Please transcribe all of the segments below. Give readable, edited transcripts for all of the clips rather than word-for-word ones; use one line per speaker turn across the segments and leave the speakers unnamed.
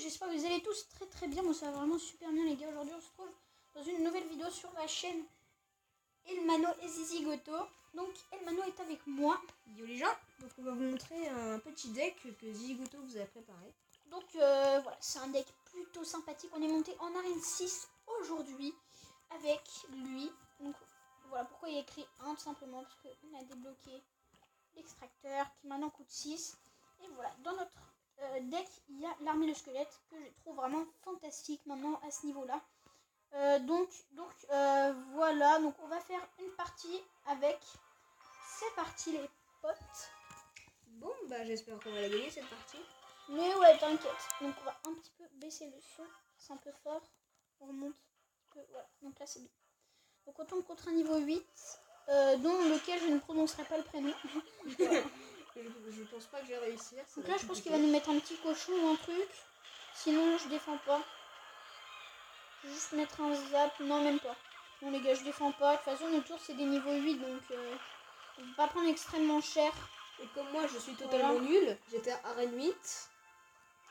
j'espère que vous allez tous très très bien. Moi ça va vraiment super bien les gars. Aujourd'hui on se retrouve dans une nouvelle vidéo sur la chaîne Elmano et Zizigoto. Donc Elmano est avec moi.
Yo les gens, donc on va vous montrer un petit deck que Zizigoto vous a préparé.
Donc voilà, c'est un deck plutôt sympathique. On est monté en arène 6 aujourd'hui avec lui. Donc voilà pourquoi il y a écrit 1 tout simplement parce qu'on a débloqué l'extracteur qui maintenant coûte 6. Et voilà, dans notre deck, il y a l'armée de squelette que je trouve vraiment fantastique maintenant à ce niveau-là. Voilà, donc on va faire une partie avec. C'est parti les potes.
Bon bah j'espère qu'on va la gagner cette partie.
Mais ouais, t'inquiète. Donc on va un petit peu baisser le son. C'est un peu fort. On remonte un peu. Voilà, donc là c'est bien. Donc on tombe contre un niveau 8, dont lequel je ne prononcerai pas le prénom. Voilà.
Je pense pas que je vais réussir.
Donc là je pense qu'il va nous mettre un petit cochon ou un truc. Sinon je défends pas. Je vais juste mettre un zap. Non même pas. Non les gars je défends pas. De toute façon nos tours c'est des niveaux 8 donc on va pas prendre extrêmement cher.
Et comme moi je suis totalement nul, j'étais à arène 8.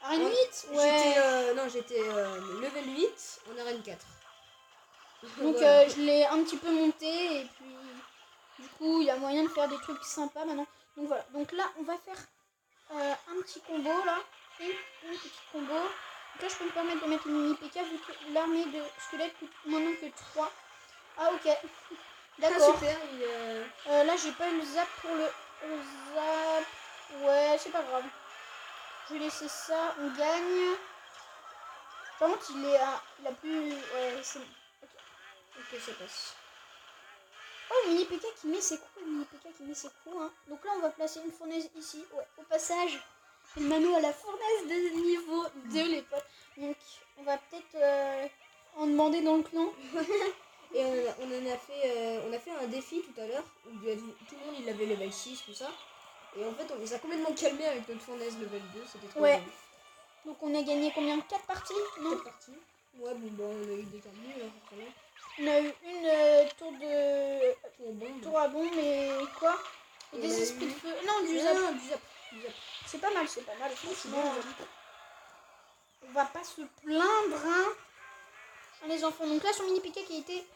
Arène 8 ouais.
J'étais level 8 en arène 4.
Donc
voilà.
je l'ai un petit peu monté et puis du coup il y a moyen de faire des trucs sympas maintenant. Donc voilà, donc là on va faire un petit combo là, une petite combo. Donc là je peux me permettre de mettre le mini PK vu que l'armée de squelettes coûte maintenant que 3. Ah ok, d'accord.
Super,
Là j'ai pas eu le zap pour le zap. Ouais c'est pas grave. Je vais laisser ça, on gagne. Par contre il a plus... Ouais c'est bon.
Ok ça passe.
Oh, le mini PK qui met ses coups, hein. Donc là, on va placer une fournaise ici. Ouais, au passage, le Mano à la fournaise de niveau 2, les potes. Donc, on va peut-être en demander dans le clan.
Et on a fait un défi tout à l'heure où tout le monde il avait level 6, tout ça. Et en fait, on les a complètement calmés avec notre fournaise level 2. C'était trop
Ouais.
joli.
Donc, on a gagné combien? 4 parties? Non
4 parties. Ouais, bon, bah, on a eu des temps nuls, forcément.
On a eu une tour à bombe, mais quoi? Et des esprits de feu. Non, du zap. C'est pas mal, franchement. On va pas se plaindre, hein, les enfants. Donc là, son mini PK qui a été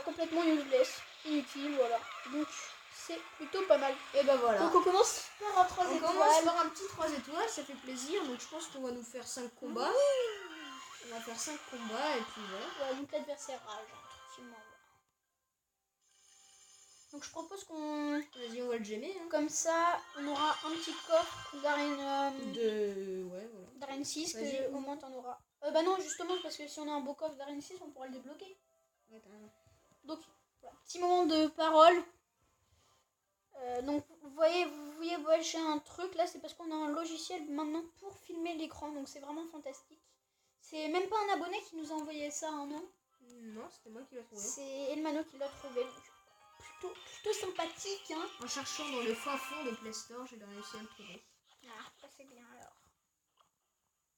complètement useless, inutile, voilà. Donc c'est plutôt pas mal.
Et bah voilà.
Donc on commence par un 3 étoiles.
On commence par un petit 3 étoiles, ça fait plaisir. Donc je pense qu'on va nous faire 5 combats. On va faire 5 combats et puis voilà.
Ouais, donc l'adversaire rage, tranquillement. Donc je propose qu'on...
Vas-y, on va le gemmer. Hein.
Comme ça, on aura un petit coffre d'arène...
Ouais, voilà.
D'arène 6, que au moins t'en auras. Bah non, justement, parce que si on a un beau coffre d'arène 6, on pourra le débloquer.
Ouais,
donc, voilà, petit moment de parole. Donc, vous voyez j'ai un truc là, c'est parce qu'on a un logiciel maintenant pour filmer l'écran, donc c'est vraiment fantastique. C'est même pas un abonné qui nous a envoyé ça, hein, non?
Non, c'était moi qui l'ai trouvé.
C'est Elmano qui l'a trouvé, donc plutôt sympathique, hein.
En cherchant dans le fin fond de Play Store, j'ai réussi à le trouver.
Ah, ça c'est bien alors.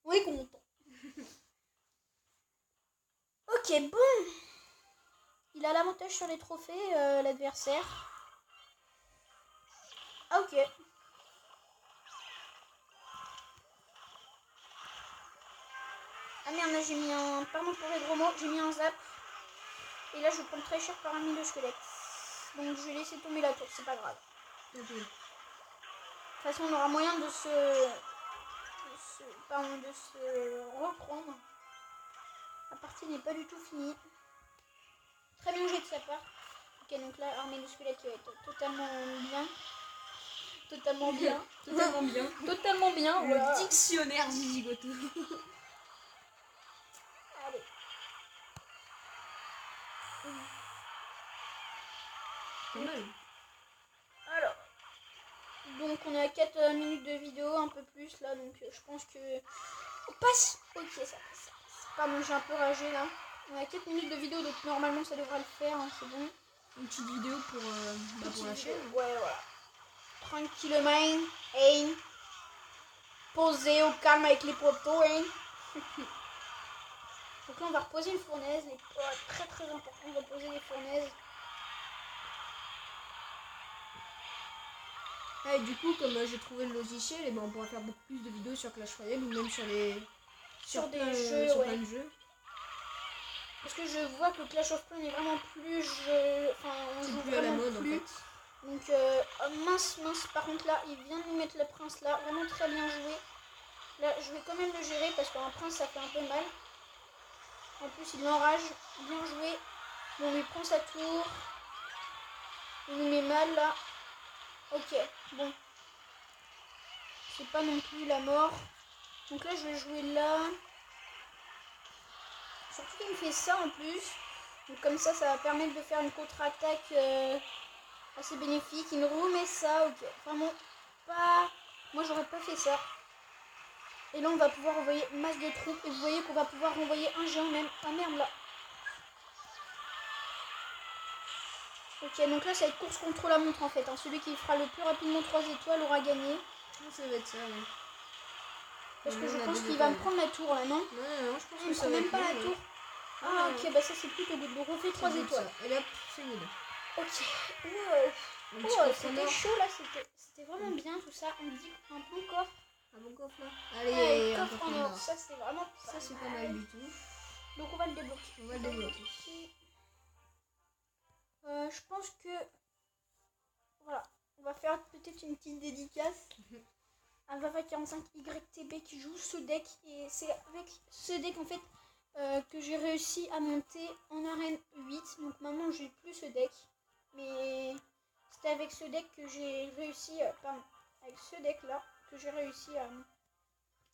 On est content. Ok, bon. Il a l'avantage sur les trophées, l'adversaire. Ah ok. Ah merde, là j'ai mis un... Pardon pour les gros mots, j'ai mis un zap. Et là je prends très cher par un mille de squelette. Donc je vais laisser tomber la tour, c'est pas grave.
Okay.
De toute façon on aura moyen de se reprendre. La partie n'est pas du tout finie. Très bien joué de sa part. Ok, donc là, armée de squelette qui va être totalement bien. Totalement bien.
Totalement bien.
Totalement bien.
Le
voilà.
dictionnaire Zizigoto.
Allez.
Pas mal.
Alors. Donc on est à 4 minutes de vidéo, un peu plus là, donc je pense que... On passe. Ok, ça passe. Pardon, j'ai un peu ragé là. On est à 4 minutes de vidéo, donc normalement ça devrait le faire, hein, c'est bon.
Une petite vidéo pour la chaîne.
Ouais, voilà. Tranquillement, hein. Posé au calme avec les poteaux, hein. Donc là on va reposer une fournaise, très très important de reposer les fournaises.
Ah, et du coup, comme j'ai trouvé le logiciel, et ben, on pourra faire beaucoup plus de vidéos sur Clash Royale ou même sur
Sur des
plein,
jeux,
sur
ouais.
plein de jeux.
Parce que je vois que Clash of Clans est vraiment plus enfin, on
C'est
joue
plus à la
vraiment
mode
plus.
en fait.
Donc mince, par contre là, il vient de nous mettre le prince là, vraiment très bien joué. Là, je vais quand même le gérer parce qu'un prince ça fait un peu mal. En plus, il l'enrage, bien joué. Bon, il prend sa tour. Il nous met mal là. Ok, bon. C'est pas non plus la mort. Donc là, je vais jouer là. Surtout qu'il me fait ça en plus. Donc comme ça va permettre de faire une contre-attaque assez bénéfique. Il nous remet ça, ok. Vraiment pas... Moi, j'aurais pas fait ça. Et là, on va pouvoir envoyer masse de troupes. Et vous voyez qu'on va pouvoir renvoyer un géant même. Ah merde, là. Ok, donc là, ça va être course contre la montre en fait. Hein. Celui qui fera le plus rapidement 3 étoiles aura gagné.
Ça va être ça, ouais.
Parce que je pense qu'il va me prendre la tour là, non?
Non, je pense
il
que
me
ça
prend
va
même
être
pas
nul,
la
hein.
tour. Ah, ok, bah ça c'est plutôt good. Donc on fait 3 étoiles.
Ça. Et là, c'est good.
Ok.
Un petit
Oh,
coffre en
c'était
or.
chaud là, c'était vraiment bien tout ça. On dit un bon coffre.
Un bon coffre là.
Allez,
Allez, un
coffre en or. Ça c'est vraiment pas
Ça, c'est pas
mal.
mal du tout.
Donc on va le débloquer.
On va le débloquer.
Je pense que... Voilà. On va faire peut-être une petite dédicace à Vava45YTB qui joue ce deck. Et c'est avec ce deck en fait que j'ai réussi à monter en arène 8. Donc maintenant j'ai plus ce deck. Mais c'était avec ce deck que j'ai réussi... avec ce deck là que j'ai réussi à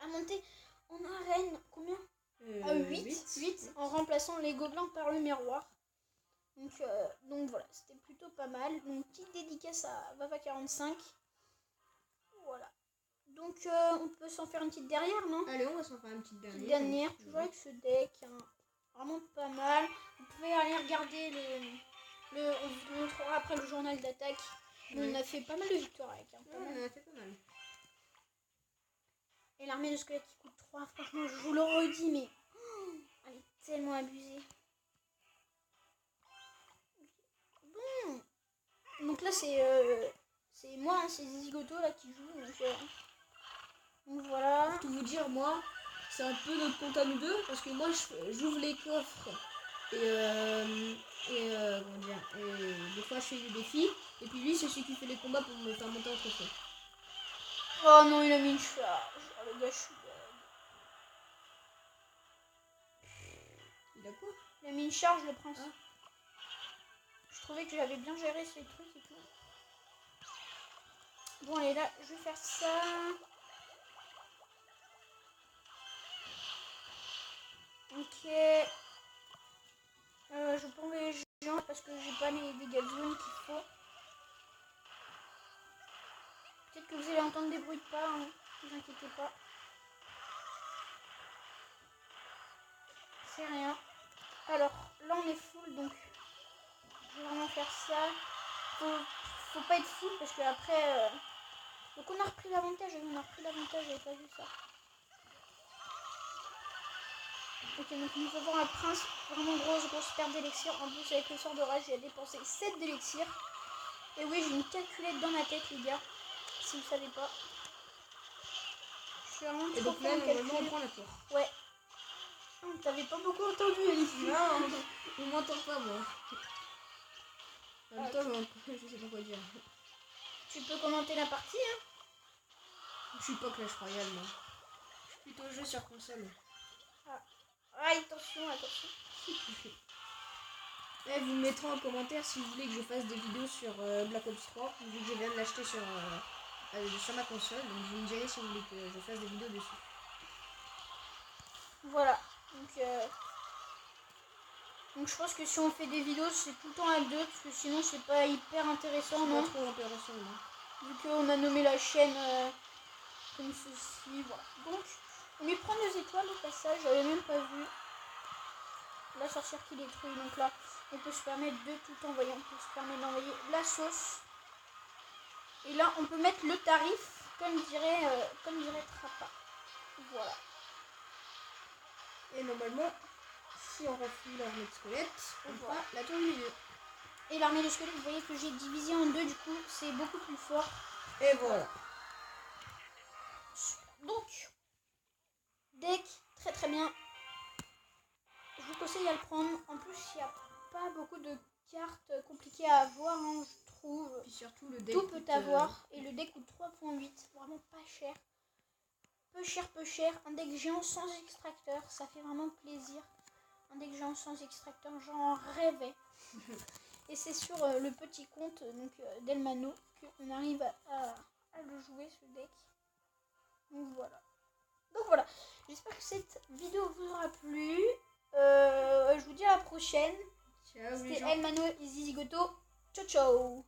monter en arène... Combien 8 en remplaçant les gobelins par le miroir. Donc voilà, c'était plutôt pas mal. Donc petite dédicace à Vava45. Voilà. Donc on peut s'en faire une petite derrière, non?
Allez, on va s'en faire une petite dernière.
Petite dernière, toujours avec ce deck. Hein. Vraiment pas mal. Vous pouvez aller regarder on vous montrera après le journal d'attaque. On a fait pas mal de victoires avec. Hein,
on a fait pas mal.
Et l'armée de squelettes qui coûte 3, franchement, je vous le redis, mais elle est tellement abusée. Bon. Donc là, c'est moi, hein, c'est Zigoto là qui joue. Donc voilà.
Pour tout vous dire, moi, c'est un peu notre compte à nous deux, parce que moi, j'ouvre les coffres. Et comment dire, et des fois je fais des défis, et puis lui c'est celui qui fait les combats pour me faire monter en trophée.
Oh non, il a mis une charge. Oh, le gars, je suis dead.
Il a quoi?
Il a mis une charge, le prince. Ah. Je trouvais que j'avais bien géré ces trucs et tout. Bon, allez, là, je vais faire ça. Ok. Je prends les gens parce que j'ai pas les dégâts de zone qu'il faut. Peut-être que vous allez entendre des bruits de pas, hein. Ne vous inquiétez pas. C'est rien. Alors, là on est full, donc je vais vraiment faire ça. Faut pas être full parce que après... Donc on a repris l'avantage, j'avais pas vu ça. Ok, donc nous avons un prince, vraiment grosse perte d'élixir. En plus avec le sort de rage, j'ai dépensé 7 d'élixir. Et oui, j'ai une calculette dans ma tête les gars, si vous savez pas. Je suis vraiment trop
donc là, normalement, on prend la tour.
Ouais. Oh, t'avais pas beaucoup entendu Alice.
Non, on m'entend pas moi. En même temps, je sais pas quoi dire.
Tu peux commenter la partie, hein.
Je suis pas Clash Royale, moi. Je suis plutôt jeu sur console.
Ah, attention.
Et vous me mettrez en commentaire si vous voulez que je fasse des vidéos sur Black Ops 3, vu que je viens de l'acheter sur ma console. Donc vous me direz si vous voulez que je fasse des vidéos dessus.
Voilà. Donc je pense que si on fait des vidéos, c'est tout le temps à deux, parce que sinon c'est pas hyper intéressant, non?
C'est pas trop intéressant, non.
Vu qu'on a nommé la chaîne comme ceci, voilà. Donc, on lui prend 2 étoiles au passage, j'avais même pas vu. La sorcière qui détruit, donc là, on peut se permettre de tout envoyer, on peut se permettre d'envoyer la sauce. Et là, on peut mettre le tarif, comme dirait Trappa. Voilà.
Et normalement, si on refile l'armée de squelettes, on fera la tour du milieu.
Et l'armée de squelettes, vous voyez que j'ai divisé en deux, du coup, c'est beaucoup plus fort.
Et voilà.
Donc, deck très très bien. Je vous conseille à le prendre. En plus, il n'y a pas beaucoup de cartes compliquées à avoir, hein, je trouve.
Et surtout le deck.
Tout peut avoir. Et le deck coûte 3.8. Vraiment pas cher. Peu cher. Un deck géant sans extracteur. Ça fait vraiment plaisir. Un deck géant sans extracteur, j'en rêvais. Et c'est sur le petit compte donc d'Elmano qu'on arrive à le jouer, ce deck. Donc voilà. J'espère que cette vidéo vous aura plu. Je vous dis à la prochaine.
Ciao, les
C'était
gens.
Elmano et Zizi Goto. Ciao ciao.